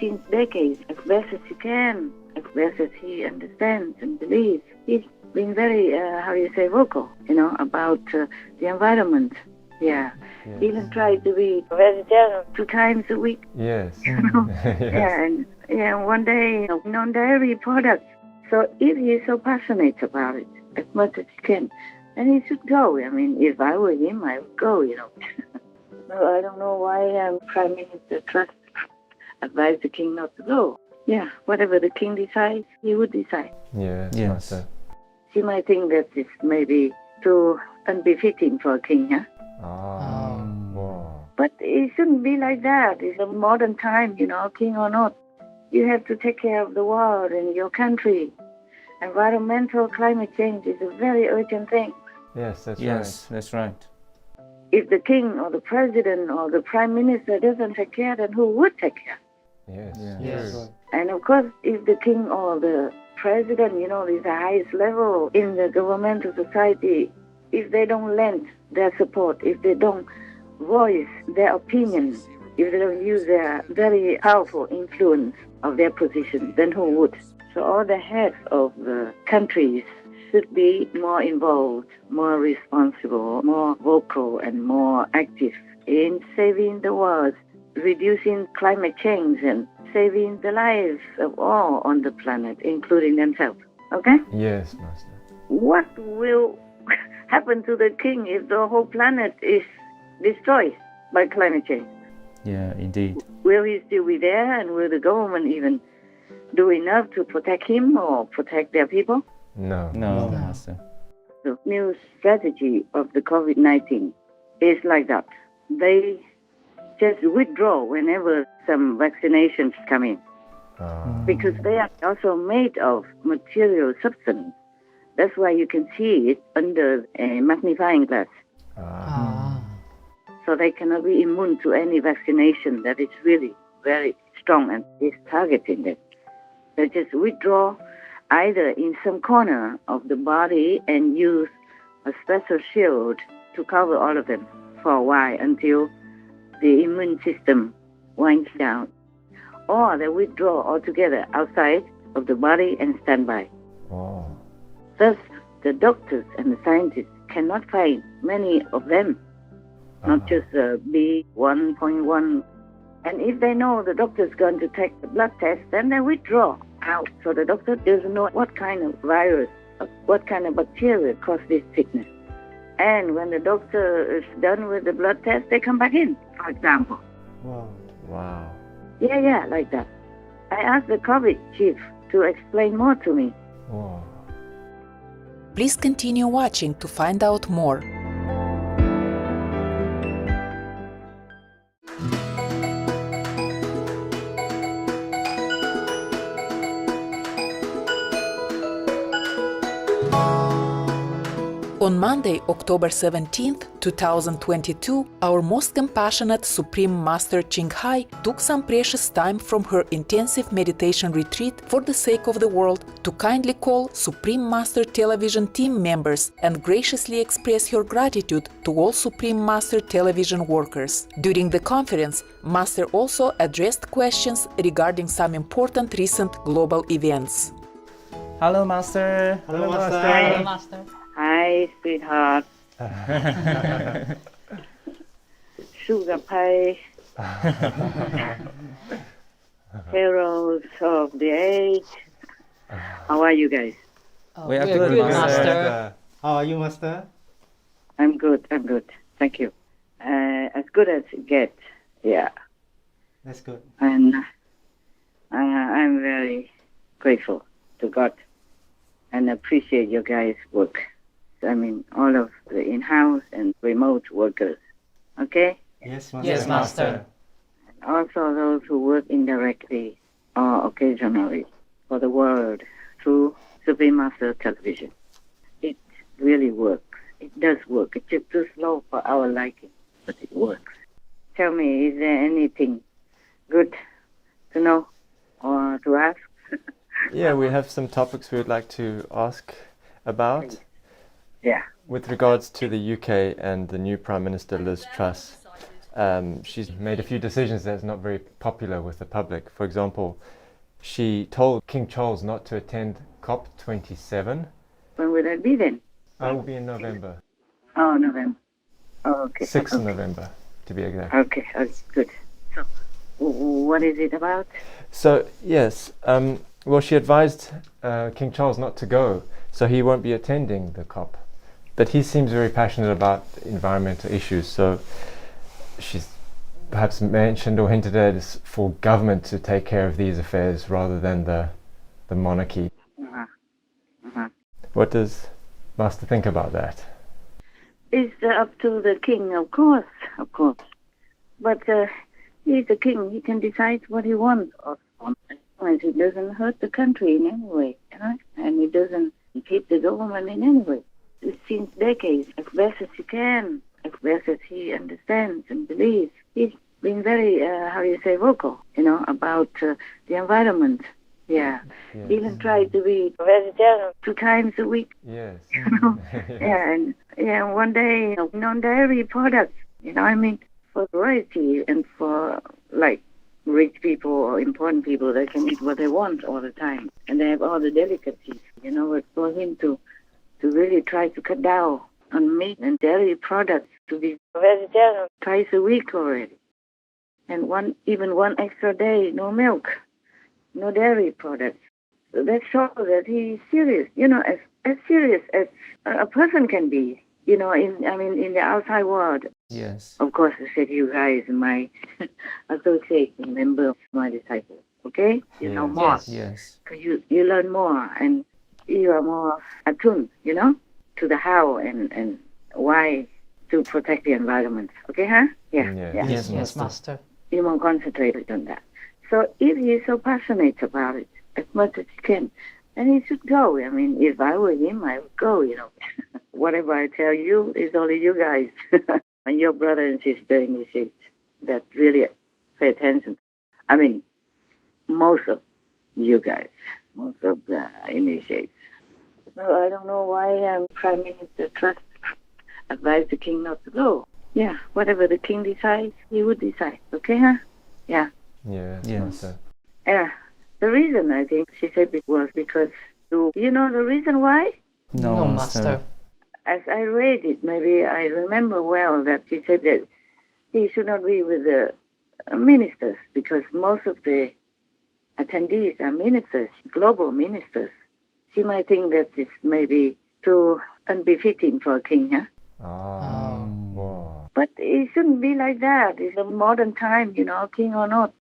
since decades, as best as he can, as best as he understands and believes. He's been very, vocal, about the environment. Yeah. Yes. Even tried to be vegetarian 2 times a week. Yes. Yes. And one day, non-dairy products. So if he's so passionate about it, as much as he can, then he should go. I mean, if I were him, I would go, No, I don't know why Prime Minister Truss advised the king not to go. Yeah, whatever the king decides, he would decide. Yes. Yes. She might think that it's maybe too unbefitting for a king, huh? Wow. But it shouldn't be like that. It's a modern time, king or not. You have to take care of the world and your country. Environmental climate change is a very urgent thing. Yes, that's Yes, that's right. If the king or the president or the prime minister doesn't take care, then who would take care? right. Yes. Yeah. Yes. And of course, if the king or the president, is the highest level in the governmental society, if they don't lend their support, if they don't voice their opinion, if they don't use their very powerful influence of their position, then who would? So all the heads of the countries should be more involved, more responsible, more vocal and more active in saving the world, reducing climate change and saving the lives of all on the planet, including themselves. Okay? Yes, Master. What will happen to the king if the whole planet is destroyed by climate change? Yeah, indeed. Will he still be there, and will the government even do enough to protect him or protect their people? No. No, No. Master. The new strategy of the COVID-19 is like that. They just withdraw whenever some vaccinations come in, because they are also made of material substance. That's why you can see it under a magnifying glass. So they cannot be immune to any vaccination that is really very strong and is targeting them. They just withdraw either in some corner of the body and use a special shield to cover all of them for a while until the immune system winds down. Or they withdraw altogether outside of the body and stand by. Oh. Thus, the doctors and the scientists cannot find many of them, not just B1.1. And if they know the doctor's going to take the blood test, then they withdraw out. So the doctor doesn't know what kind of virus, what kind of bacteria caused this sickness. And when the doctor is done with the blood test, they come back in, for example. Wow. Wow. Yeah, like that. I asked the COVID chief to explain more to me. Wow. Please continue watching to find out more. On Monday, October 17th, 2022, our most compassionate Supreme Master Ching Hai took some precious time from her intensive meditation retreat for the sake of the world to kindly call Supreme Master Television team members and graciously express her gratitude to all Supreme Master Television workers. During the conference, Master also addressed questions regarding some important recent global events. Hello, Master. Hello, Master. Hello, Master. Hi, sweetheart. Sugar pie. Heroes of the age. How are you guys? We are We're good, good, Master. Master. How are you, Master? I'm good. Thank you. As good as it gets. Yeah. That's good. And I'm very grateful to God and appreciate your guys' work. I mean, all of the in-house and remote workers. Okay? Yes, Master. Yes, Master. Also those who work indirectly or occasionally for the world through Supreme Master Television. It really works. It does work. It's just too slow for our liking, but it works. Tell me, is there anything good to know or to ask? Yeah, we have some topics we would like to ask about Yeah. with regards to the UK and the new Prime Minister Liz Truss. she's made a few decisions that's not very popular with the public. For example, she told King Charles not to attend COP27. When will that be then? It will be in November. Oh, November. Oh, okay. 6th of okay. November, to be exact. Okay, good. So, what is it about? So, yes, well, she advised King Charles not to go, so he won't be attending the COP. But he seems very passionate about environmental issues, so she's perhaps mentioned or hinted at it's for government to take care of these affairs rather than the monarchy. Uh-huh. Uh-huh. What does Master think about that? It's up to the king, of course. But he's the king. He can decide what he wants. As long as it doesn't hurt the country in any way, and it doesn't keep the government in any way. Since decades, as best as he can, as best as he understands and believes, he's been very, vocal, about the environment. Yeah. Yes. Even tried to be vegetarian 2 times a week. Yes. Yes. And one day, non-dairy products, for variety and for, like, rich people or important people that can eat what they want all the time. And they have all the delicacies, but for him to really try to cut down on meat and dairy products, to be vegetarian twice a week already. And even one extra day, no milk, no dairy products. So that shows that he's serious, as serious as a person can be, in the outside world. Yes. Of course, I said you guys, my associate member of my disciples, okay? You know more. Yes. You learn more, and you are more attuned, to the how and why to protect the environment. Okay, huh? Yeah. Yes, Master. You more concentrated on that. So if he is so passionate about it, as much as he can, then he should go. If I were him, I would go, Whatever I tell you is only you guys and your brother and sister initiates that really pay attention. Most of you guys, most of the initiates. So I don't know why Prime Minister Truss advised the king not to go. Yeah, whatever the king decides, he would decide. Okay, huh? Yeah. Yes. Yes. Yeah. The reason, I think, she said it was because, you know the reason why? No, Master. As I read it, maybe I remember well that she said that he should not be with the ministers because most of the attendees are ministers, global ministers. She might think that it's maybe too unbefitting for a king, huh? Wow. But it shouldn't be like that. It's a modern time, king or not.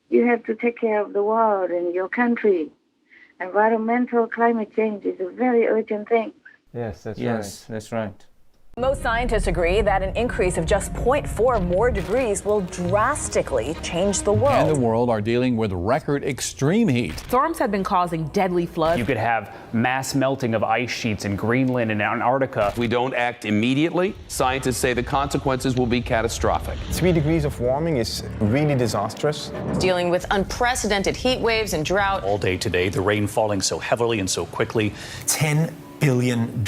You have to take care of the world and your country. Environmental climate change is a very urgent thing. Yes, that's right. Yes, that's right. Most scientists agree that an increase of just 0.4 more degrees will drastically change the world. And the world are dealing with record extreme heat. Storms have been causing deadly floods. You could have mass melting of ice sheets in Greenland and Antarctica. If we don't act immediately, scientists say the consequences will be catastrophic. 3 degrees of warming is really disastrous. Dealing with unprecedented heat waves and drought. All day today, the rain falling so heavily and so quickly. $10 billion.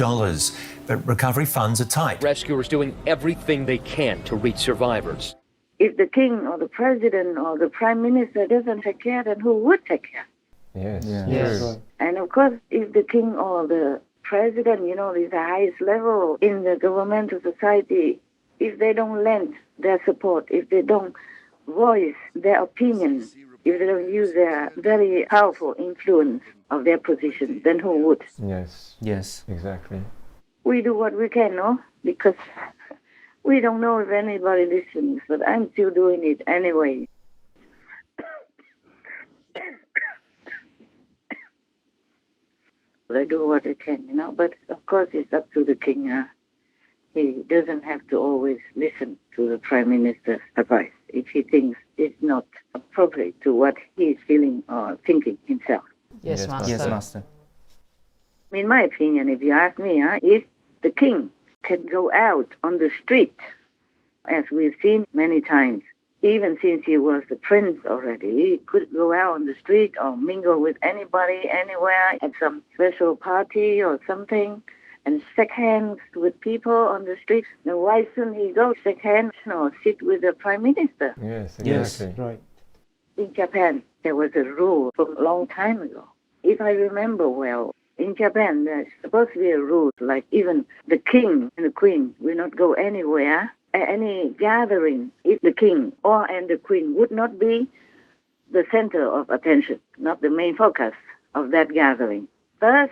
But recovery funds are tight. Rescuers doing everything they can to reach survivors. If the king or the president or the prime minister doesn't take care, then who would take care? Yes. And of course, if the king or the president, is the highest level in the governmental society, if they don't lend their support, if they don't voice their opinion, if they don't use their very powerful influence of their position, then who would? Yes, exactly. We do what we can, no? Because we don't know if anybody listens, but I'm still doing it anyway. I do what I can, but of course it's up to the king. He doesn't have to always listen to the prime minister's advice if he thinks it's not appropriate to what he's feeling or thinking himself. Yes, Master. Yes, Master. In my opinion, if you ask me, if the king can go out on the street, as we've seen many times, even since he was the prince already, he could go out on the street or mingle with anybody, anywhere, at some special party or something, and shake hands with people on the street. Now, why shouldn't he go shake hands or sit with the prime minister? Yes, Yes, exactly. right. In Japan, there was a rule from a long time ago. If I remember well, in Japan, there's supposed to be a rule, like even the king and the queen will not go anywhere, any gathering, if the king and the queen would not be the center of attention, not the main focus of that gathering. Thus,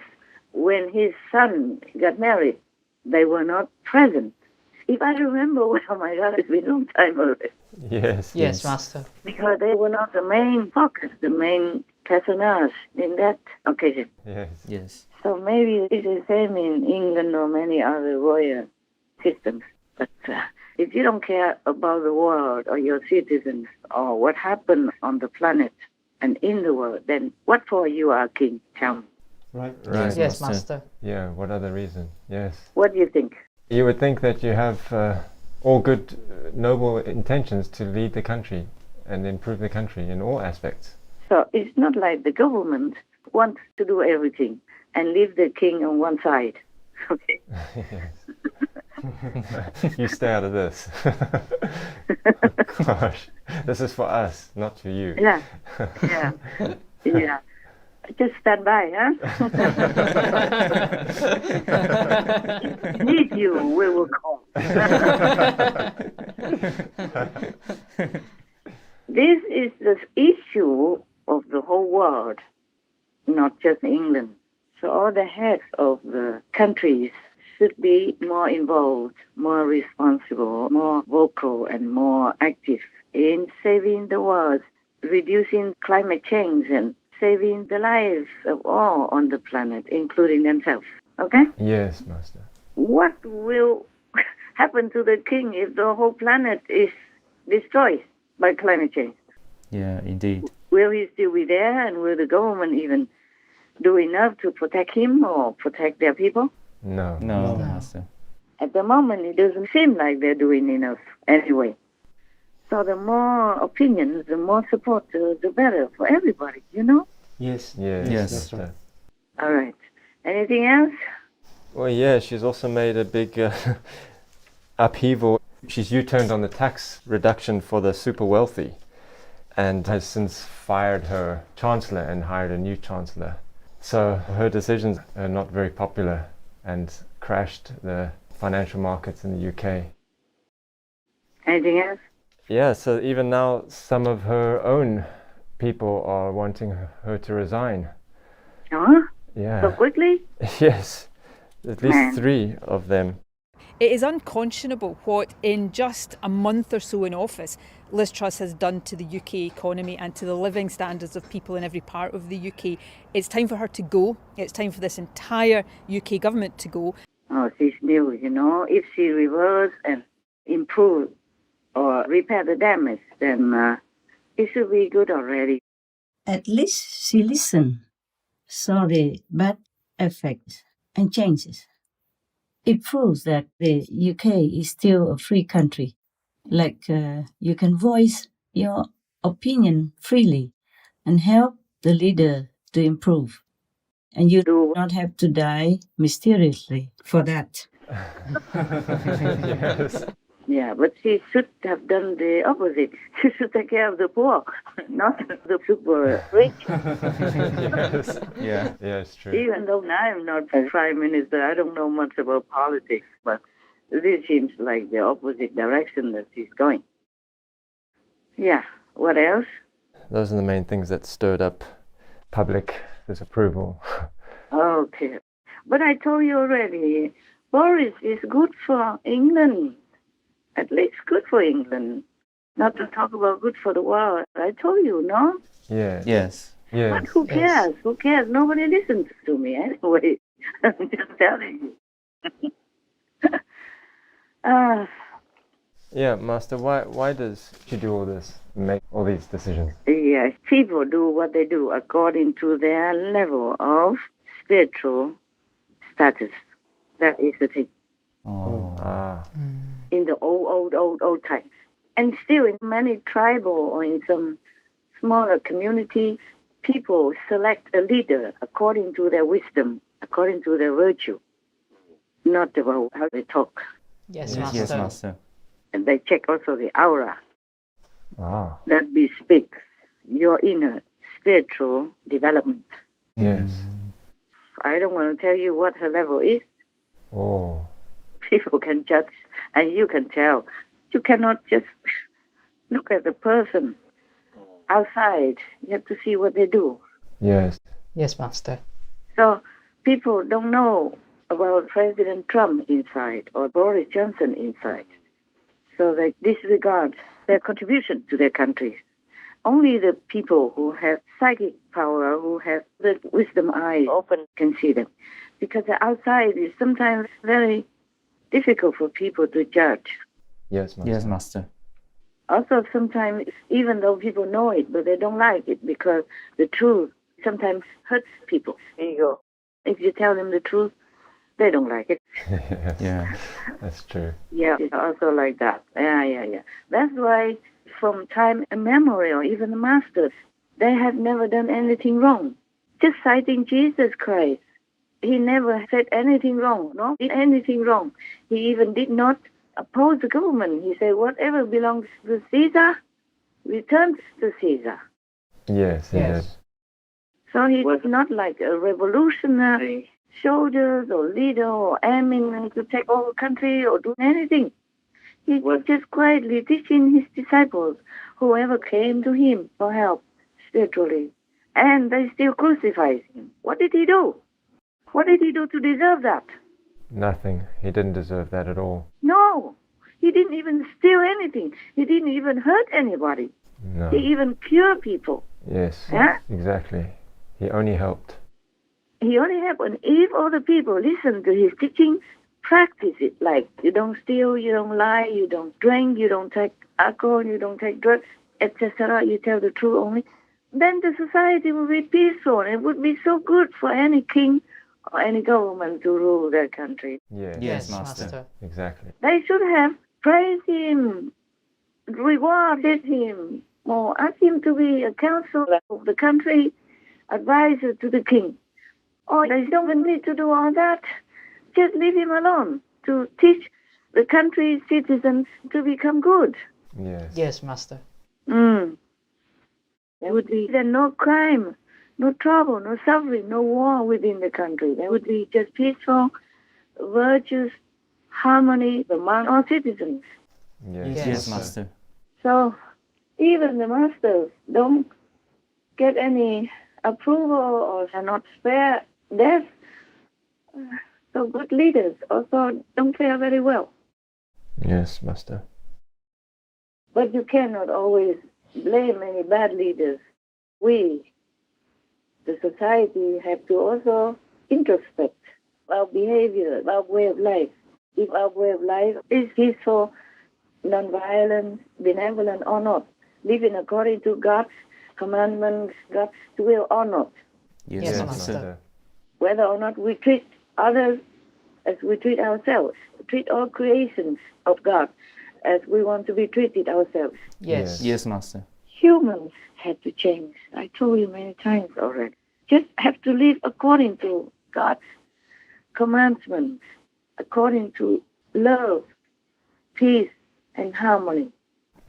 when his son got married, they were not present. If I remember well, oh my God, it's been a long time already. Yes, Master. Because they were not the main focus, the main personage in that occasion. Yes. So maybe it's the same in England or many other royal systems. But if you don't care about the world or your citizens or what happened on the planet and in the world, then what for you are king? Tell me. Right. Yes, Master. Yeah, what other reason? Yes. What do you think? You would think that you have all good, noble intentions to lead the country and improve the country in all aspects. So it's not like the government wants to do everything and leave the king on one side. Okay. You stay out of this. Gosh, this is for us, not for you. Yeah. Just stand by, huh? Need you, we will call. This is the issue of the whole world, not just England. So all the heads of the countries should be more involved, more responsible, more vocal, and more active in saving the world, reducing climate change, and saving the lives of all on the planet, including themselves. Okay? Yes, Master. What will happen to the king if the whole planet is destroyed by climate change? Yeah, indeed. Will he still be there, and will the government even do enough to protect him or protect their people? No, Master. At the moment, it doesn't seem like they're doing enough anyway. So the more opinions, the more support, the better for everybody, you know? Yes. Yes. That's right. All right. Anything else? Well, yeah, she's also made a big upheaval. She's U-turned on the tax reduction for the super wealthy and has since fired her chancellor and hired a new chancellor. So her decisions are not very popular and crashed the financial markets in the UK. Anything else? Yeah, so even now some of her own people are wanting her to resign. Huh? Yeah. So quickly? Yes, at least 3 of them. It is unconscionable what, in just a month or so in office, Liz Truss has done to the UK economy and to the living standards of people in every part of the UK. It's time for her to go. It's time for this entire UK government to go. Oh, she's new, you know. If she reverse and improve or repair the damage, then it should be good already. At least she listened, saw the bad effects and changes. It proves that the UK is still a free country. Like you can voice your opinion freely and help the leader to improve. And you do not have to die mysteriously for that. Yes. Yeah, but she should have done the opposite. She should take care of the poor, not the super rich. Yes. Yeah, it's true. Even though I'm not a prime minister, I don't know much about politics, but this seems like the opposite direction that she's going. Yeah, what else? Those are the main things that stirred up public disapproval. Okay. But I told you already, Boris is good for England. At least good for England. Not to talk about good for the world. I told you, no? Yeah. Yes. But who cares? Who cares? Nobody listens to me anyway. I'm just telling you. Yeah, Master, why does she do all this, make all these decisions? Yes, people do what they do according to their level of spiritual status. That is the thing. In the old times. And still in many tribal or in some smaller community, people select a leader according to their wisdom, according to their virtue. not about how they talk. Yes, Master. And they check also the aura Wow. that bespeaks your inner spiritual development. Yes. I don't want to tell you what her level is. Oh. People can judge, and you can tell. You cannot just look at the person outside. You have to see what they do. Yes. Yes, Master. So people don't know about President Trump inside or Boris Johnson inside. So they disregard their contribution to their country. Only the people who have psychic power, who have the wisdom eye open, can see them. Because the outside is sometimes very difficult for people to judge. Yes, Master. Yes, Master. Also, sometimes, even though people know it, but they don't like it because the truth sometimes hurts people's ego. If you tell them the truth, they don't like it. Yes. Yeah. That's true. Yeah, it's also like that. Yeah. That's why from time immemorial, even the masters, they have never done anything wrong. Just citing Jesus Christ. He never said anything wrong, no? Did anything wrong. He even did not oppose the government. He said, whatever belongs to Caesar, returns to Caesar. Yes, yes. So he was not like a revolutionary soldier or leader or aiming to take over the country or do anything. He was just quietly teaching his disciples, whoever came to him for help spiritually. And they still crucified him. What did he do? What did he do to deserve that? Nothing. He didn't deserve that at all. No. He didn't even steal anything. He didn't even hurt anybody. No. He even cured people. Yes, Yeah? exactly. He only helped. He only helped. And if all the people listen to his teaching, practice it. Like you don't steal, you don't lie, you don't drink, you don't take alcohol, you don't take drugs, etc. You tell the truth only. Then the society will be peaceful. It would be so good for any king or any government to rule their country. Yes, Master. Exactly. They should have praised him, rewarded him, or asked him to be a counselor of the country, advisor to the king. Or they don't need to do all that. Just leave him alone to teach the country's citizens to become good. Yes. Yes, Master. There would be then no crime, no trouble, no suffering, no war within the country. There would be just peaceful, virtuous harmony among all citizens. Yes, Master. So even the masters don't get any approval or are not spared death. So good leaders also don't fare very well. Yes, Master. But you cannot always blame any bad leaders. We, the society, have to also introspect our behavior, our way of life. If our way of life is peaceful, non-violent, benevolent or not, living according to God's commandments, God's will or not. Yes, Master. Whether or not we treat others as we treat ourselves, treat all creations of God as we want to be treated ourselves. Yes, Master. Humans have to change. I told you many times already. Just have to live according to God's commandments, according to love, peace, and harmony.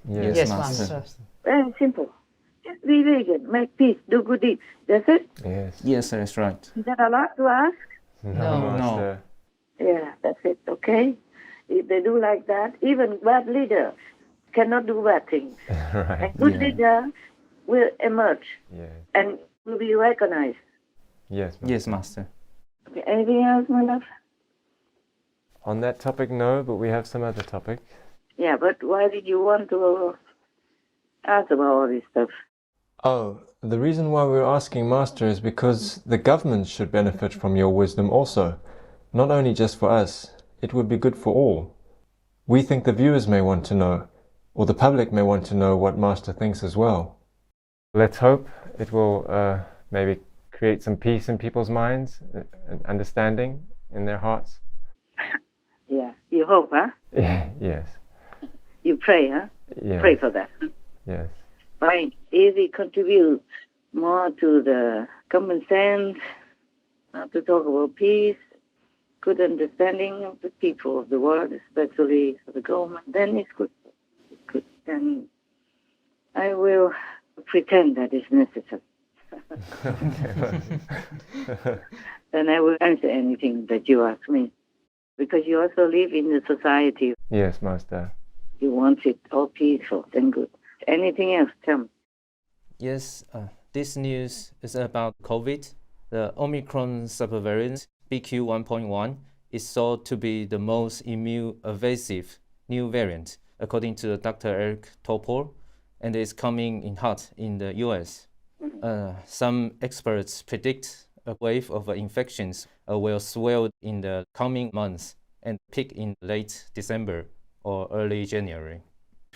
Yes, Master. Very simple. Just be vegan, make peace, do good deeds. That's it. Yes, that's right. Is that a lot to ask? No. Yeah, that's it, okay? If they do like that, even bad leaders cannot do bad things. Right. A good leader will emerge Yeah. and will be recognized. Yes, Master. Yes, Master. Okay, anything else, my love? On that topic, no, but we have some other topic. Yeah, but why did you want to ask about all this stuff? Oh, the reason why we're asking Master is because the government should benefit from your wisdom also. Not only just for us, it would be good for all. We think the viewers may want to know, or the public may want to know what Master thinks as well. Let's hope it will maybe create some peace in people's minds, and understanding in their hearts. Yeah, you hope, huh? Yes. You pray, huh? Yes. Pray for that. Yes. Fine. If we contribute more to the common sense, not to talk about peace, good understanding of the people of the world, especially for the government, then it's good. It's good. And I will pretend that it's necessary. Then I will answer anything that you ask me. Because you also live in the society. Yes, Master. You want it all peaceful, then good. Anything else, tell me. Yes, this news is about COVID. The Omicron subvariant BQ.1.1 is thought to be the most immune-evasive new variant, according to Dr. Eric Topol, and is coming in hot in the US. Some experts predict a wave of infections will swell in the coming months and peak in late December or early January.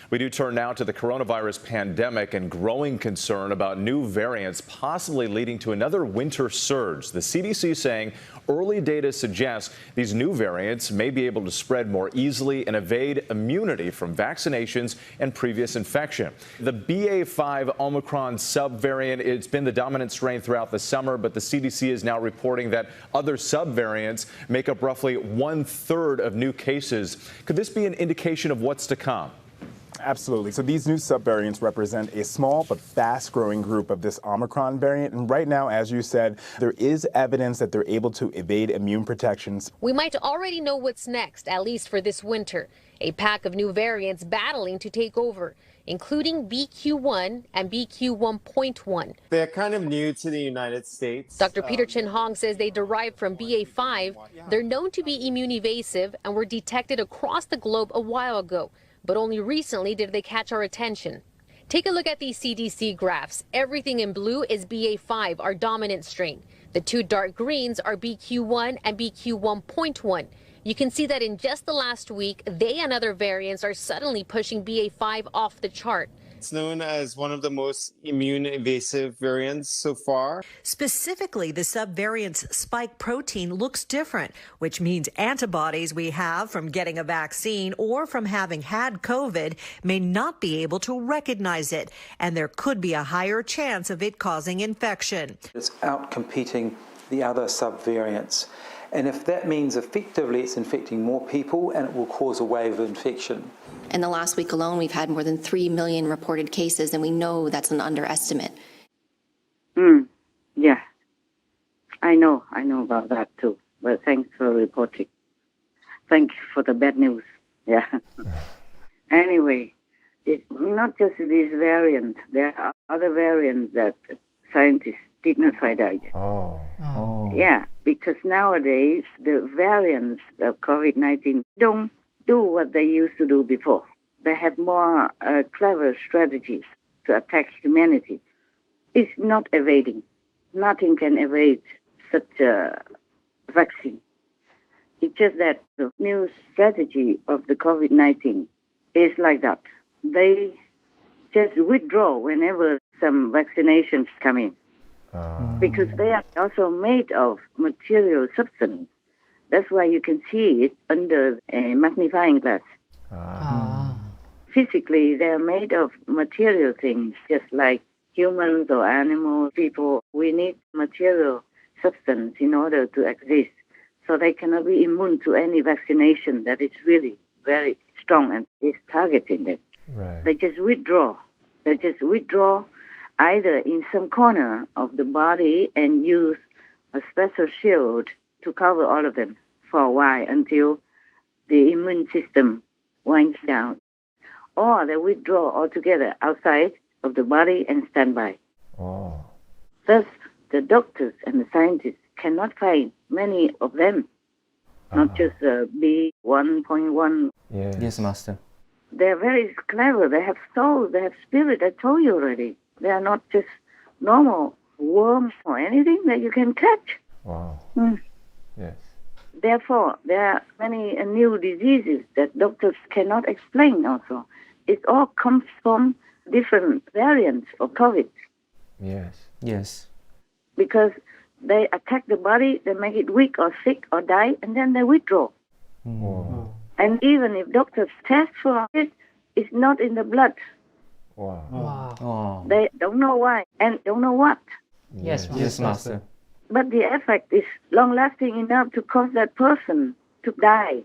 We do turn now to the coronavirus pandemic and growing concern about new variants possibly leading to another winter surge. The CDC saying early data suggests these new variants may be able to spread more easily and evade immunity from vaccinations and previous infection. The BA.5 Omicron subvariant, it's been the dominant strain throughout the summer, but the CDC is now reporting that other subvariants make up roughly 1/3 of new cases. Could this be an indication of what's to come? Absolutely. So these new subvariants represent a small but fast-growing group of this Omicron variant. And right now, as you said, there is evidence that they're able to evade immune protections. We might already know what's next, at least for this winter. A pack of new variants battling to take over, including BQ.1 and BQ.1.1. They're kind of new to the United States. Dr. Peter Chin Hong says they derived from BA.5. They're known to be immune evasive and were detected across the globe a while ago. But only recently did they catch our attention. Take a look at these CDC graphs. Everything in blue is BA.5, our dominant strain. The two dark greens are BQ.1 and BQ.1.1. You can see that in just the last week, they and other variants are suddenly pushing BA.5 off the chart. It's known as one of the most immune-evasive variants so far. Specifically, the subvariant's spike protein looks different, which means antibodies we have from getting a vaccine or from having had COVID may not be able to recognize it, and there could be a higher chance of it causing infection. It's out-competing the other subvariants. And if that means effectively it's infecting more people and it will cause a wave of infection. In the last week alone, we've had more than 3 million reported cases, and we know that's an underestimate. Yeah. I know about that too. But thanks for reporting. Thanks for the bad news. Yeah. Anyway, it's not just this variant. There are other variants that scientists did not find out yet. Yeah, because nowadays the variants of COVID-19 don't do what they used to do before. They have more clever strategies to attack humanity. It's not evading. Nothing can evade such a vaccine. It's just that the new strategy of the COVID-19 is like that. They just withdraw whenever some vaccinations come in. Because they are also made of material substance. That's why you can see it under a magnifying glass. Physically, they're made of material things, just like humans or animals, people. We need material substance in order to exist. So they cannot be immune to any vaccination that is really very strong and is targeting them. Right. They just withdraw. They just withdraw either in some corner of the body and use a special shield to cover all of them for a while until the immune system winds down. Or they withdraw altogether outside of the body and stand by. Thus, the doctors and the scientists cannot find many of them, not just B.1.1. Yes, Master. They're very clever. They have soul. They have spirit. I told you already. They are not just normal worms or anything that you can catch. Wow. Yes. Therefore, there are many new diseases that doctors cannot explain also. It all comes from different variants of COVID. Yes. Because they attack the body, they make it weak or sick or die, and then they withdraw. And even if doctors test for it, it's not in the blood. Wow. They don't know why and don't know what. Yes, Master. but the effect is long-lasting enough to cause that person to die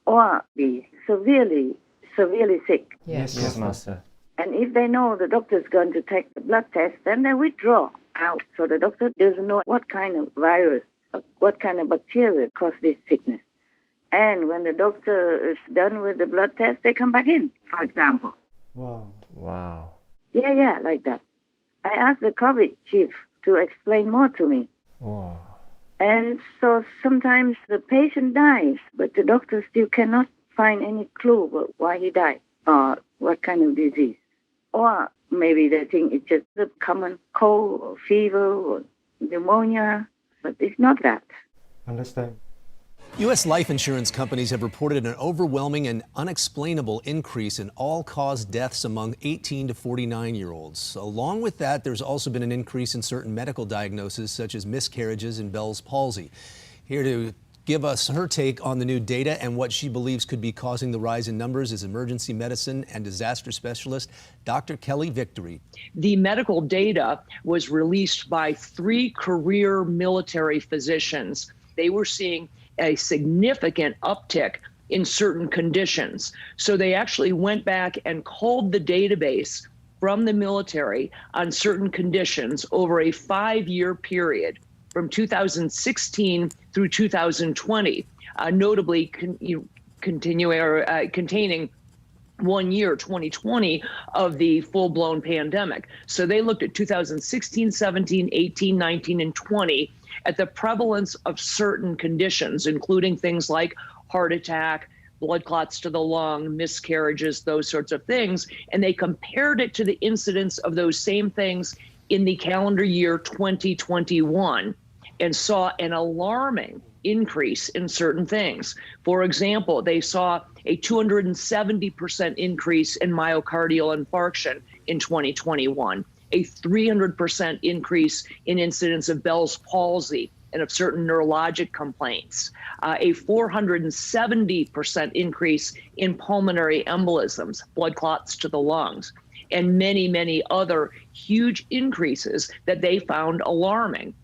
or be severely sick. Yes, Master. And if they know the doctor is going to take the blood test, then they withdraw out. So the doctor doesn't know what kind of virus, what kind of bacteria cause this sickness. And when the doctor is done with the blood test, they come back in, for example. Wow. Yeah, like that. I asked the COVID chief to explain more to me. Wow. And so sometimes the patient dies, but the doctor still cannot find any clue why he died or what kind of disease. Or maybe they think it's just a common cold or fever or pneumonia, but it's not that. Understand. U.S. life insurance companies have reported an overwhelming and unexplainable increase in all-cause deaths among 18 to 49-year-olds. Along with that, there's also been an increase in certain medical diagnoses, such as miscarriages and Bell's palsy. Here to give us her take on the new data and what she believes could be causing the rise in numbers is emergency medicine and disaster specialist Dr. Kelly Victory. The medical data was released by 3 career military physicians. They were seeing a significant uptick in certain conditions. So they actually went back and culled the database from the military on certain conditions over a 5-year period from 2016 through 2020, notably containing 1 year, 2020, of the full-blown pandemic. So they looked at 2016, 17, 18, 19, and 20 at the prevalence of certain conditions, including things like heart attack, blood clots to the lung, miscarriages, those sorts of things. And they compared it to the incidence of those same things in the calendar year 2021 and saw an alarming increase in certain things. For example, they saw a 270% increase in myocardial infarction in 2021. A 300% increase in incidence of Bell's palsy and of certain neurologic complaints, a 470% increase in pulmonary embolisms, blood clots to the lungs, and many, many other huge increases that they found alarming.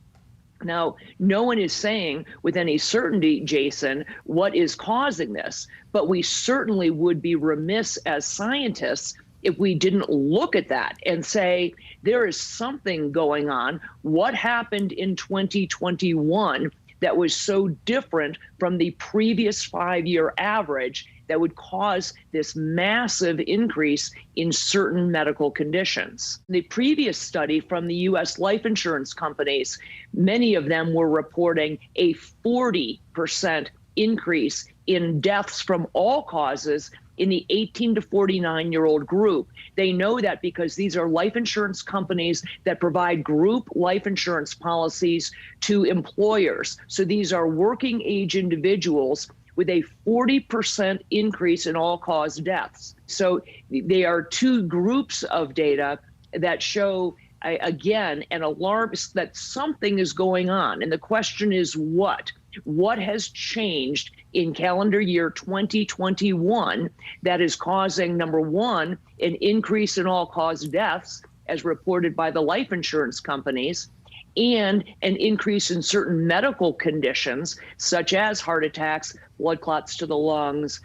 Now, no one is saying with any certainty, Jason, what is causing this, but we certainly would be remiss as scientists if we didn't look at that and say, there is something going on. What happened in 2021 that was so different from the previous 5-year average that would cause this massive increase in certain medical conditions? The previous study from the U.S. life insurance companies, many of them were reporting a 40% increase in deaths from all causes in the 18 to 49-year-old group. They know that because these are life insurance companies that provide group life insurance policies to employers. So these are working age individuals with a 40% increase in all-cause deaths. So they are 2 groups of data that show, again, an alarm that something is going on. And the question is what? What has changed in calendar year 2021 that is causing, number one, an increase in all-cause deaths, as reported by the life insurance companies, and an increase in certain medical conditions, such as heart attacks, blood clots to the lungs,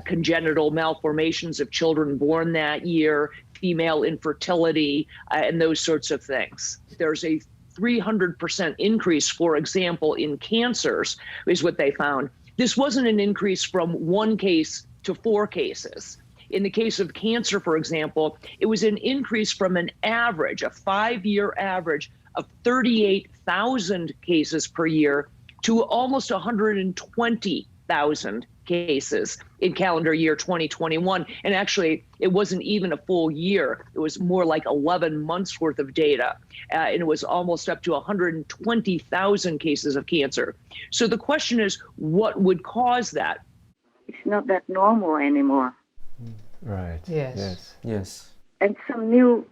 congenital malformations of children born that year, female infertility, and those sorts of things. There's a 300% increase, for example, in cancers, is what they found. This wasn't an increase from 1 case to 4 cases. In the case of cancer, for example, it was an increase from an average, a 5-year average of 38,000 cases per year to almost 120,000 cases in calendar year 2021. And actually, it wasn't even a full year. It was more like 11 months worth of data. And it was almost up to 120,000 cases of cancer. So the question is, what would cause that? It's not that normal anymore. Right. Yes. And some new,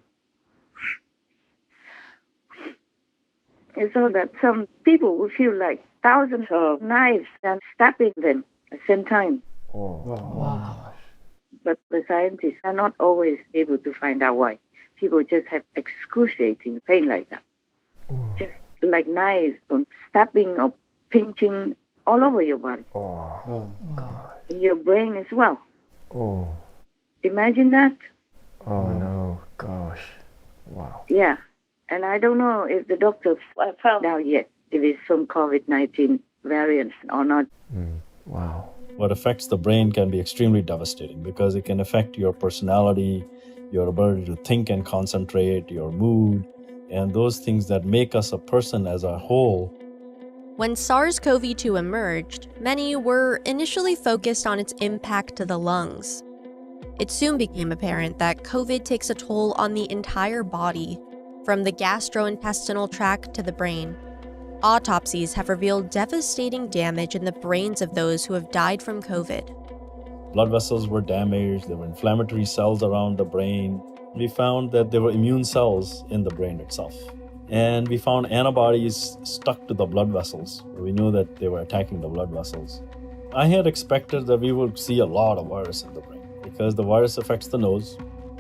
so that some people will feel like thousands of knives and stabbing them at the same time. Wow. But the scientists are not always able to find out why. People just have excruciating pain like that. Just like knives or stabbing or pinching all over your body. Oh. In your brain as well. Oh. Imagine that. Oh no, gosh. Wow. Yeah. And I don't know if the doctors have found out yet if it's from COVID-19 variants or not. Wow. What affects the brain can be extremely devastating because it can affect your personality, your ability to think and concentrate, your mood, and those things that make us a person as a whole. When SARS-CoV-2 emerged, many were initially focused on its impact to the lungs. It soon became apparent that COVID takes a toll on the entire body, from the gastrointestinal tract to the brain. Autopsies have revealed devastating damage in the brains of those who have died from COVID. Blood vessels were damaged, there were inflammatory cells around the brain. We found that there were immune cells in the brain itself. And we found antibodies stuck to the blood vessels. We knew that they were attacking the blood vessels. I had expected that we would see a lot of virus in the brain because the virus affects the nose.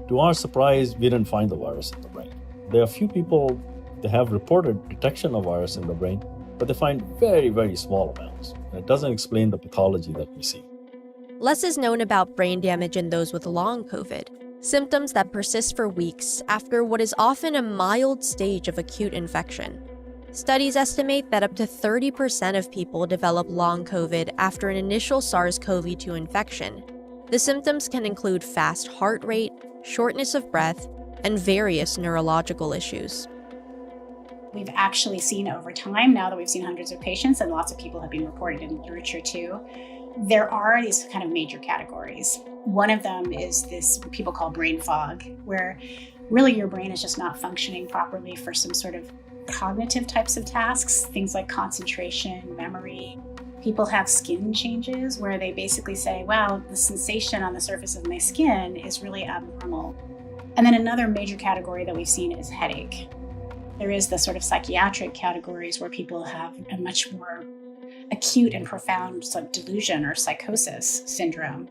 To our surprise, we didn't find the virus in the brain. There are a few people that have reported detection of virus in the brain, but they find very, very small amounts. And it doesn't explain the pathology that we see. Less is known about brain damage in those with long COVID, symptoms that persist for weeks after what is often a mild stage of acute infection. Studies estimate that up to 30% of people develop long COVID after an initial SARS-CoV-2 infection. The symptoms can include fast heart rate, shortness of breath, and various neurological issues. We've actually seen over time, now that we've seen hundreds of patients and lots of people have been reported in literature too, there are these kind of major categories. One of them is this what people call brain fog, where really your brain is just not functioning properly for some sort of cognitive types of tasks, things like concentration, memory. People have skin changes where they basically say, wow, the sensation on the surface of my skin is really abnormal. And then another major category that we've seen is headache. There is the sort of psychiatric categories where people have a much more acute and profound sort of delusion or psychosis syndrome.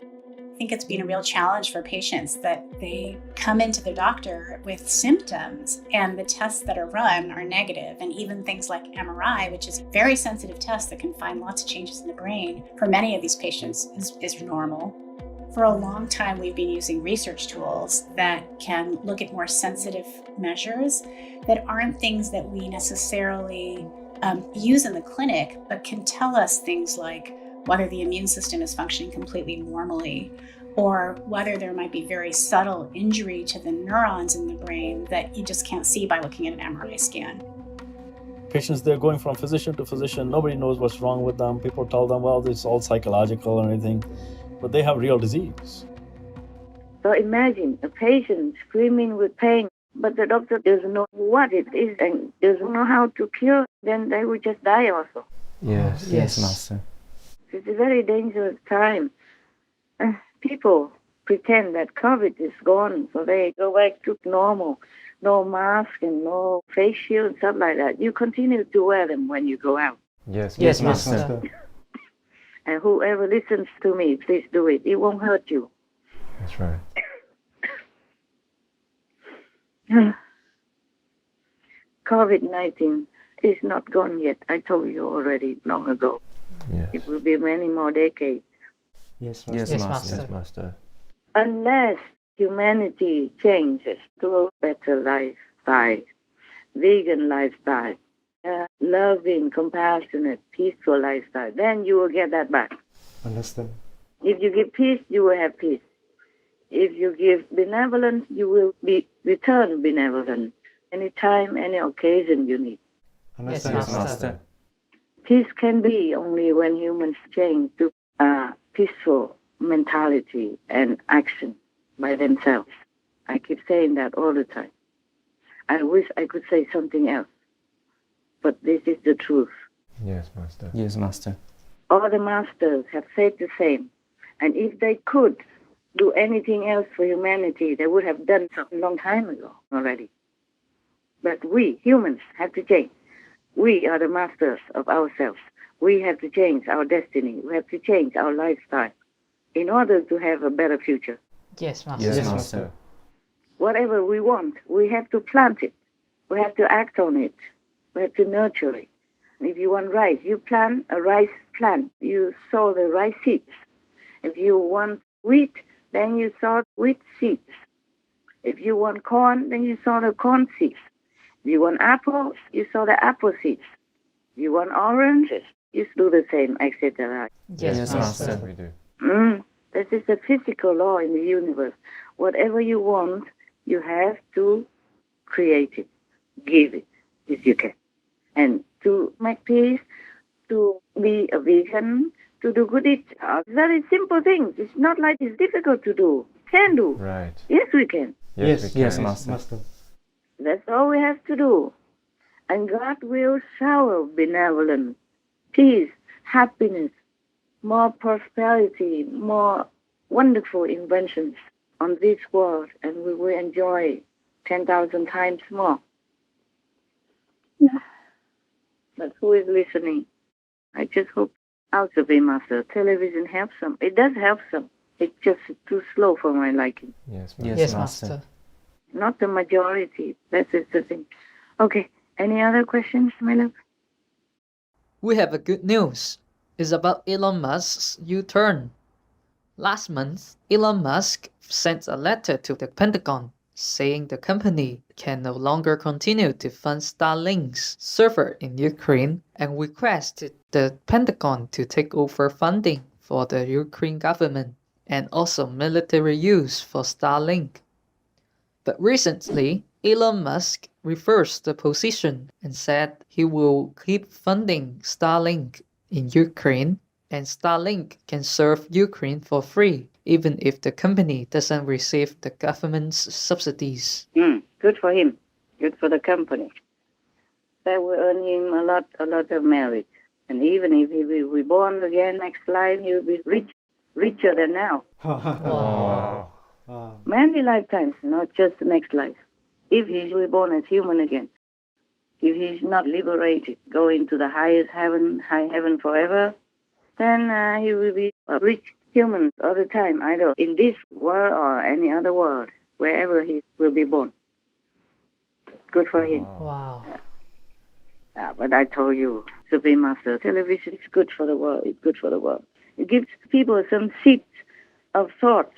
I think it's been a real challenge for patients that they come into their doctor with symptoms and the tests that are run are negative, and even things like MRI, which is a very sensitive test that can find lots of changes in the brain, for many of these patients is normal. For a long time, we've been using research tools that can look at more sensitive measures that aren't things that we necessarily use in the clinic, but can tell us things like whether the immune system is functioning completely normally, or whether there might be very subtle injury to the neurons in the brain that you just can't see by looking at an MRI scan. Patients, they're going from physician to physician. Nobody knows what's wrong with them. People tell them, well, it's all psychological or anything, but they have real disease. So imagine a patient screaming with pain, but the doctor doesn't know what it is and doesn't know how to cure, then they would just die also. Yes, Yes, Master. It's a very dangerous time. People pretend that COVID is gone, so they go back to normal. No mask and no face shield and stuff like that. You continue to wear them when you go out. Yes, Yes, Master. Master. And whoever listens to me, please do it. It won't hurt you. That's right. COVID-19 is not gone yet. I told you already long ago. Yes. It will be many more decades. Yes, Yes, Master. Master. Yes, Master. Unless humanity changes to a better lifestyle, vegan lifestyle, loving, compassionate, peaceful lifestyle, then you will get that back. Understand. If you give peace, you will have peace. If you give benevolence, you will be returned benevolent anytime, any occasion you need. Understand. Yes, Master. Peace can be only when humans change to peaceful mentality and action by themselves. I keep saying that all the time. I wish I could say something else, but this is the truth. Yes, Master. Yes, Master. All the masters have said the same. And if they could do anything else for humanity, they would have done so a long time ago already. But we, humans, have to change. We are the masters of ourselves. We have to change our destiny. We have to change our lifestyle in order to have a better future. Yes, Master. Yes, Yes, Master. Whatever we want, we have to plant it. We have to act on it. We have to nurture it. If you want rice, you plant a rice plant. You sow the rice seeds. If you want wheat, then you sow wheat seeds. If you want corn, then you sow the corn seeds. If you want apple, you sow the apple seeds. If you want oranges, you do the same, etc. Yes, Master. We do. This is a physical law in the universe. Whatever you want, you have to create it, give it, if you can. And to make peace, to be a vegan, to do good deeds are very simple things. It's not like it's difficult to do. Can do. Right. Yes, we can. Yes, we can. Yes, Master. That's all we have to do. And God will shower benevolence, peace, happiness, more prosperity, more wonderful inventions on this world, and we will enjoy 10,000 times more. But who is listening? I just hope our Supreme Master television helps them. It does help them. It's just too slow for my liking. Yes, Yes, Master. Not the majority. That is the thing. Okay. Any other questions, my love? We have a good news. It's about Elon Musk's U-turn. Last month, Elon Musk sent a letter to the Pentagon saying the company can no longer continue to fund Starlink's server in Ukraine and requested the Pentagon to take over funding for the Ukraine government and also military use for Starlink. But recently, Elon Musk reversed the position and said he will keep funding Starlink in Ukraine, and Starlink can serve Ukraine for free, even if the company doesn't receive the government's subsidies. Good for him. Good for the company. That will earn him a lot of merit. And even if he will be born again next life, he will be richer than now. Wow. Many lifetimes, not just the next life. If he's reborn as human again, if he's not liberated, go into the highest heaven, high heaven forever, then he will be a rich human all the time, either in this world or any other world, wherever he will be born. Good for him. Wow. But I told you, Supreme Master, television is good for the world. It's good for the world. It gives people some seeds of thought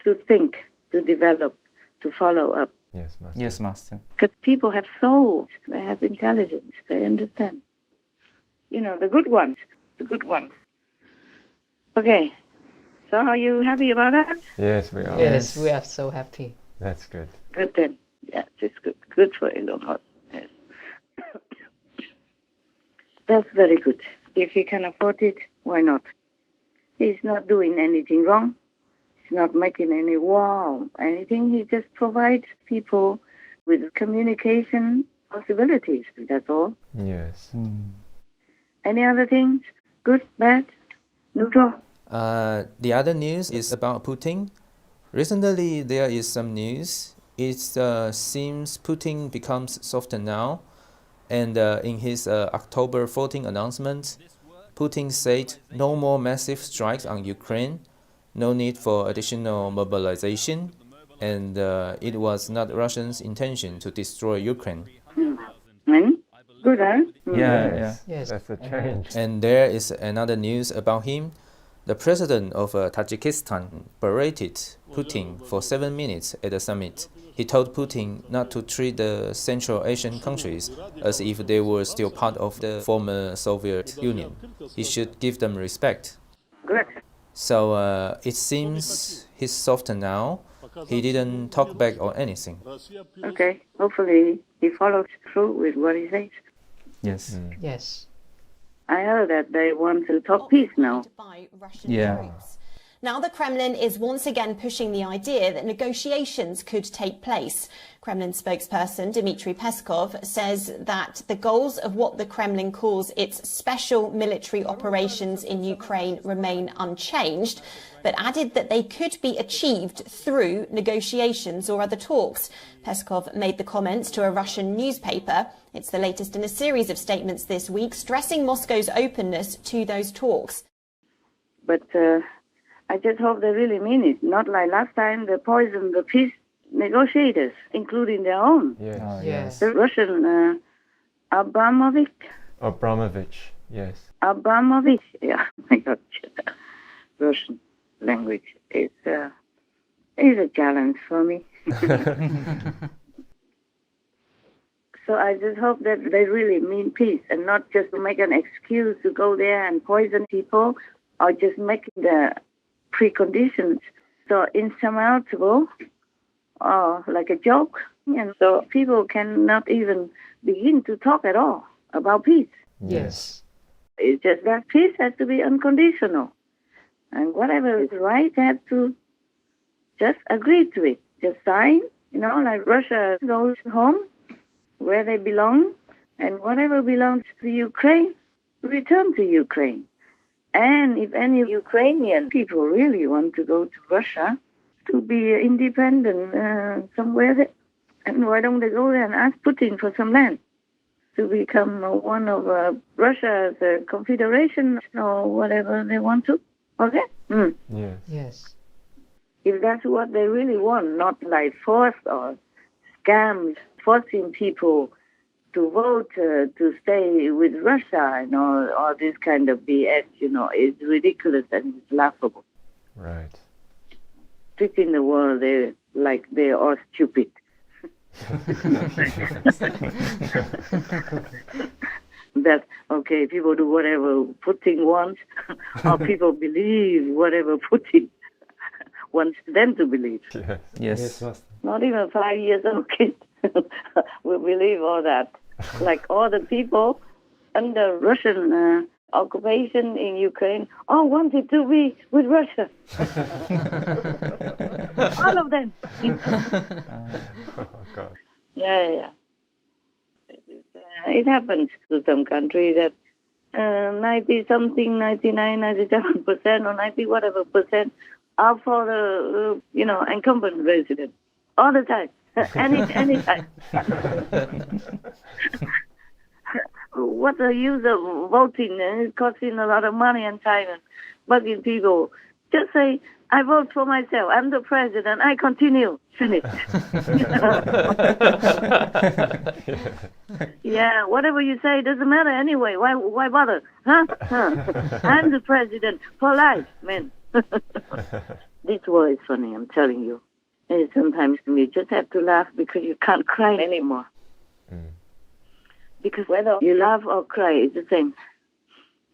to think, to develop, to follow up. Yes, Master. Yes, Master. Because people have souls, they have intelligence, they understand. You know, the good ones. Okay, so are you happy about that? Yes, we are. Yes, we are so happy. That's good. Good then. Yes, it's good. Good for Elon Musk. Yes. That's very good. If he can afford it, why not? He's not doing anything wrong. He's not making any war or anything. He just provides people with communication possibilities. That's all. Yes. Any other things? Good, bad, neutral? The other news is about Putin. Recently, there is some news. It seems Putin becomes softer now. And in his October 14 announcement, Putin said no more massive strikes on Ukraine, no need for additional mobilization, and it was not Russia's intention to destroy Ukraine. Good, huh? Yeah. Yes. That's a change. And there is another news about him. The president of Tajikistan berated Putin for 7 minutes at the summit. He told Putin not to treat the Central Asian countries as if they were still part of the former Soviet Union. He should give them respect. Good. So it seems he's softer now. He didn't talk back or anything. Okay, hopefully he follows through with what he says. Yes. Yes. I heard that they want to talk peace now. Yeah. Now the Kremlin is once again pushing the idea that negotiations could take place. Kremlin spokesperson Dmitry Peskov says that the goals of what the Kremlin calls its special military operations in Ukraine remain unchanged, but added that they could be achieved through negotiations or other talks. Peskov made the comments to a Russian newspaper. It's the latest in a series of statements this week, stressing Moscow's openness to those talks. But I just hope they really mean it. Not like last time they poisoned the peace negotiators, including their own. Yes. Yes. The Russian Abramovich, yes. Abramovich, yeah. My God, Russian language is a challenge for me. So I just hope that they really mean peace and not just make an excuse to go there and poison people or just make the preconditions so insurmountable or like a joke. And so people cannot even begin to talk at all about peace. Yes. It's just that peace has to be unconditional. And whatever is right, they have to just agree to it. Just sign, like Russia goes home where they belong, and whatever belongs to Ukraine, return to Ukraine. And if any Ukrainian people really want to go to Russia to be independent somewhere, and why don't they go there and ask Putin for some land to become one of Russia's confederation or whatever they want to? Okay? Yes. Yes. If that's what they really want, not like force or scams, forcing people to vote to stay with Russia and all this kind of BS, is ridiculous and it's laughable. Right. Treating the world like they're all stupid. That, okay, people do whatever Putin wants, or people believe whatever Putin wants them to believe. Yes. Not even 5 years old kids will believe all that. Like all the people under Russian occupation in Ukraine all wanted to be with Russia. All of them. Oh, God. Yeah. It happens to some countries that 90-something, 99, 97%, or 90 whatever percent are for the, incumbent president. All the time. Any time. What's the use of voting? It's costing a lot of money and time and bugging people. Just say, I vote for myself. I'm the president. I continue. Finish. Yeah, whatever you say doesn't matter anyway. Why bother? Huh? I'm the president for life, man. This war is funny, I'm telling you. And sometimes you just have to laugh because you can't cry anymore. Because whether you laugh or cry, it's the same.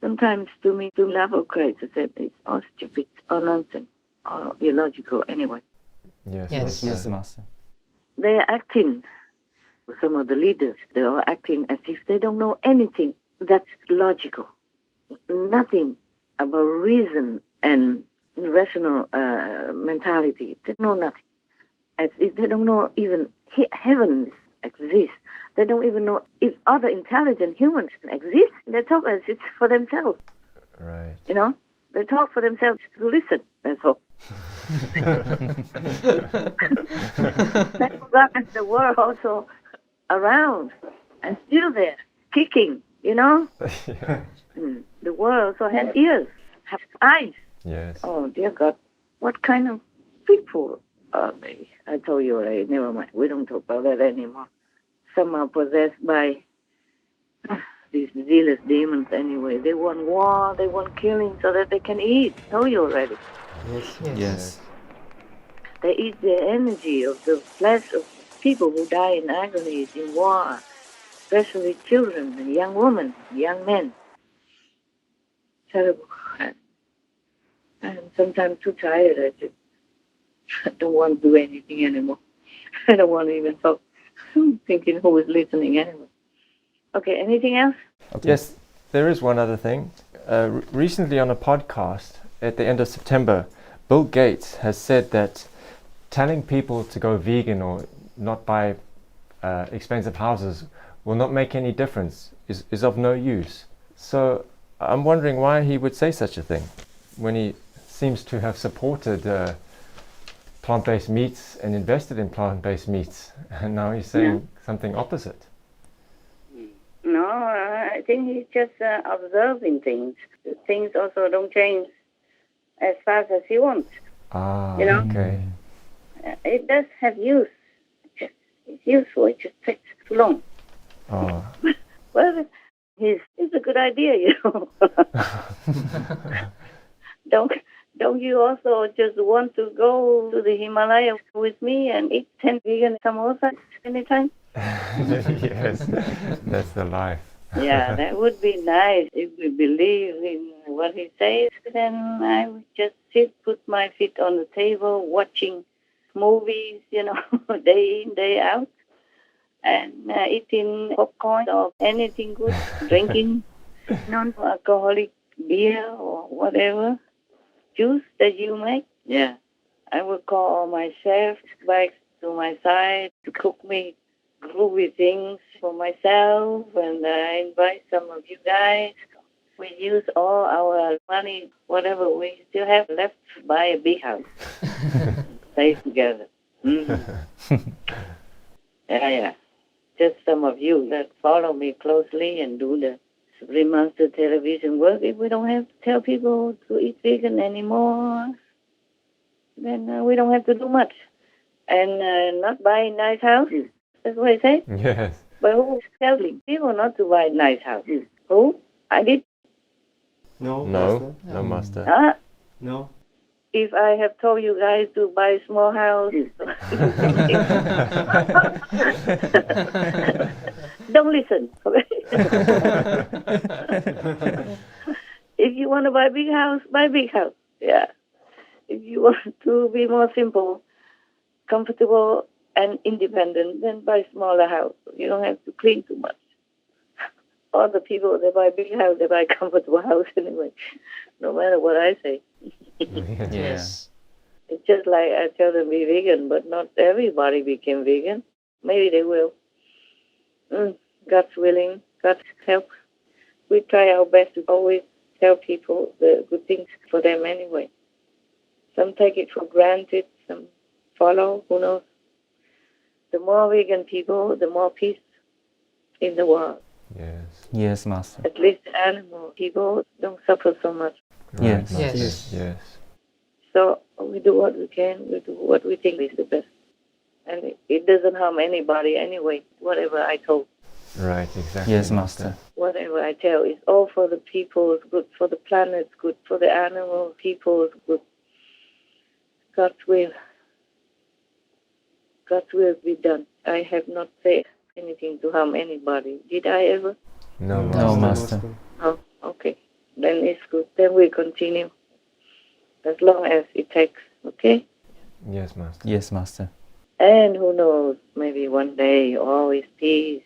Sometimes to me, to laugh or cry, it's the same. It's all stupid, all nonsense, all illogical anyway. Yes, Master. They are acting, some of the leaders, they are acting as if they don't know anything that's logical. Nothing about reason and rational mentality. They know nothing. As if they don't know even heavens exist. They don't even know if other intelligent humans exist. They talk as if for themselves. Right. They talk for themselves to listen. That's all. They forgot that the world also around and still there, kicking, The world also has ears, has eyes. Yes. Oh, dear God. What kind of people are they? I told you already. Never mind. We don't talk about that anymore. Some are possessed by these zealous demons anyway. They want war, they want killing so that they can eat. Told you already. Yes. They eat the energy of the flesh of people who die in agonies in war, especially children and young women, young men. Terrible. I'm sometimes too tired. I don't want to do anything anymore. I don't want to even talk. I'm thinking who is listening anyway. Okay, anything else? Okay. Yes, there is one other thing. Recently on a podcast at the end of September, Bill Gates has said that telling people to go vegan or not buy expensive houses will not make any difference, is of no use. So I'm wondering why he would say such a thing when he seems to have supported plant-based meats and invested in plant-based meats, and now he's saying something opposite. No, I think he's just observing things. Things also don't change as fast as he wants. Okay. It does have use. It's useful. It just takes too long. Well, it's a good idea, you know. Don't you also just want to go to the Himalaya with me and eat 10 vegan samosas anytime? Yes, that's the life. Yeah, that would be nice. If we believe in what he says, then I would just put my feet on the table, watching movies, you know, day in, day out, and eating popcorn or anything good, drinking non-alcoholic beer or whatever, juice that you make. Yeah, I would call my chef back to my side to cook me groovy things for myself, and I invite some of you guys. We use all our money, whatever we still have left, to buy a big house. Stay together. Yeah. Just some of you that follow me closely and do the Supreme Master television work. If we don't have to tell people to eat vegan anymore, then we don't have to do much. And not buy nice houses. That's what I say. Yes. But who's telling people not to buy nice houses? Who? I did. No, Master. Huh? No. If I have told you guys to buy small houses, don't listen. If you want to buy a big house, buy a big house. Yeah. If you want to be more simple, comfortable, and independent, then buy a smaller house. You don't have to clean too much. All the people that buy a big house, they buy a comfortable house anyway, no matter what I say. Yes. It's just like I tell them be vegan, but not everybody became vegan. Maybe they will. God's willing, God's help. We try our best to always tell people the good things for them anyway. Some take it for granted, some follow, who knows. The more vegan people, the more peace in the world. Yes. Yes, Master. At least animal people don't suffer so much. Yes. Right, Yes. Yes. So we do what we can, we do what we think is the best. And it doesn't harm anybody anyway, whatever I told. Right, exactly. Yes, Master. Whatever I tell is all for the people's good, for the planet's good, for the animal people's good. God's will. God's will be done. I have not said anything to harm anybody. Did I ever? No, No, Master. Oh, okay. Then it's good. Then we continue. As long as it takes, okay? Yes, Master. Yes, Master. And who knows, maybe one day all is peace.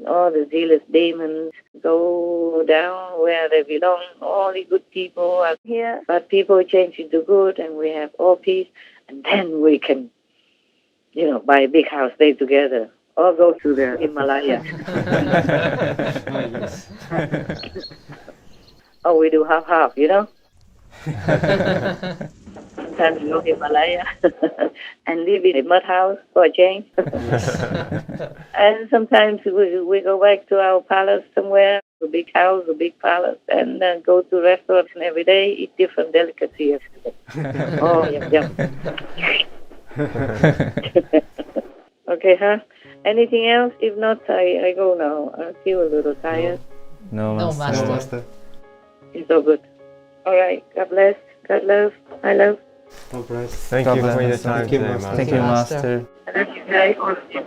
All the zealous demons go down where they belong. All the good people are here, but people change into good, and we have all peace. And then we can, buy a big house, stay together, or go to the Himalaya. Or we do half-half, Sometimes we go to Himalaya and live in a mud house for a change. And sometimes we go back to our palace somewhere, a big house, a big palace, and then go to restaurants every day, eat different delicacies. Oh, yum. Okay, huh? Anything else? If not, I go now. I feel a little tired. No, No, Master. Master. It's all good. All right. God bless. God love. I love. God bless. Thank God you bless, for your Master. time Thank you, today, Master. Master. Thank you, Master. Master. I love you guys. All of you.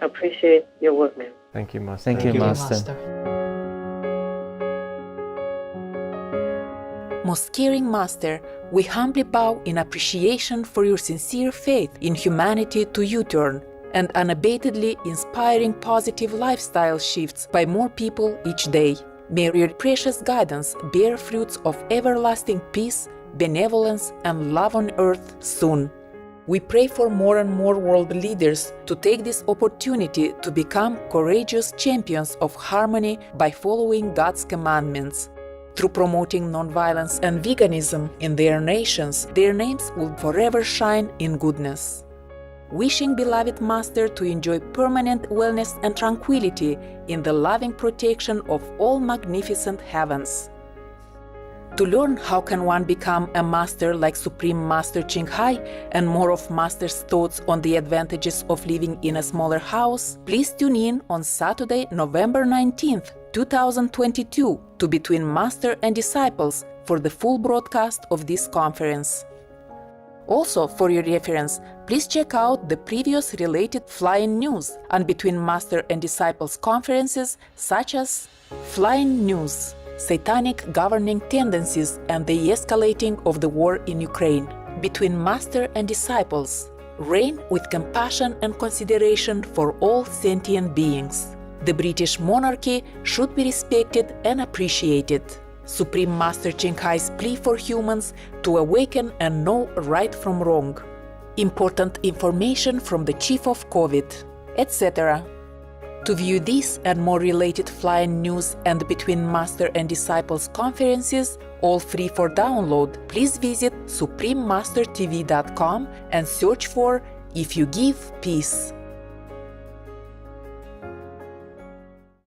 Appreciate your work, man. Thank you, Master. Thank you, Thank you, Master. Most caring Master, we humbly bow in appreciation for your sincere faith in humanity to U-turn and unabatedly inspiring positive lifestyle shifts by more people each day. May your precious guidance bear fruits of everlasting peace, benevolence, and love on earth soon. We pray for more and more world leaders to take this opportunity to become courageous champions of harmony by following God's commandments. Through promoting nonviolence and veganism in their nations, their names will forever shine in goodness. Wishing beloved Master to enjoy permanent wellness and tranquility in the loving protection of all magnificent heavens. To learn how can one become a master like Supreme Master Ching Hai and more of Master's thoughts on the advantages of living in a smaller house, please tune in on Saturday, November 19th, 2022 to Between Master and Disciples for the full broadcast of this conference. Also, for your reference, please check out the previous related fly-in news on Between Master and Disciples conferences such as Fly-in News, Satanic Governing Tendencies and the Escalating of the War in Ukraine, Between Master and Disciples, Reign with Compassion and Consideration for All Sentient Beings. The British monarchy should be respected and appreciated. Supreme Master Ching Hai's plea for humans to awaken and know right from wrong. Important information from the Chief of COVID, etc. To view this and more related fly-in news and Between Master and Disciples conferences, all free for download, please visit suprememastertv.com and search for If You Give Peace.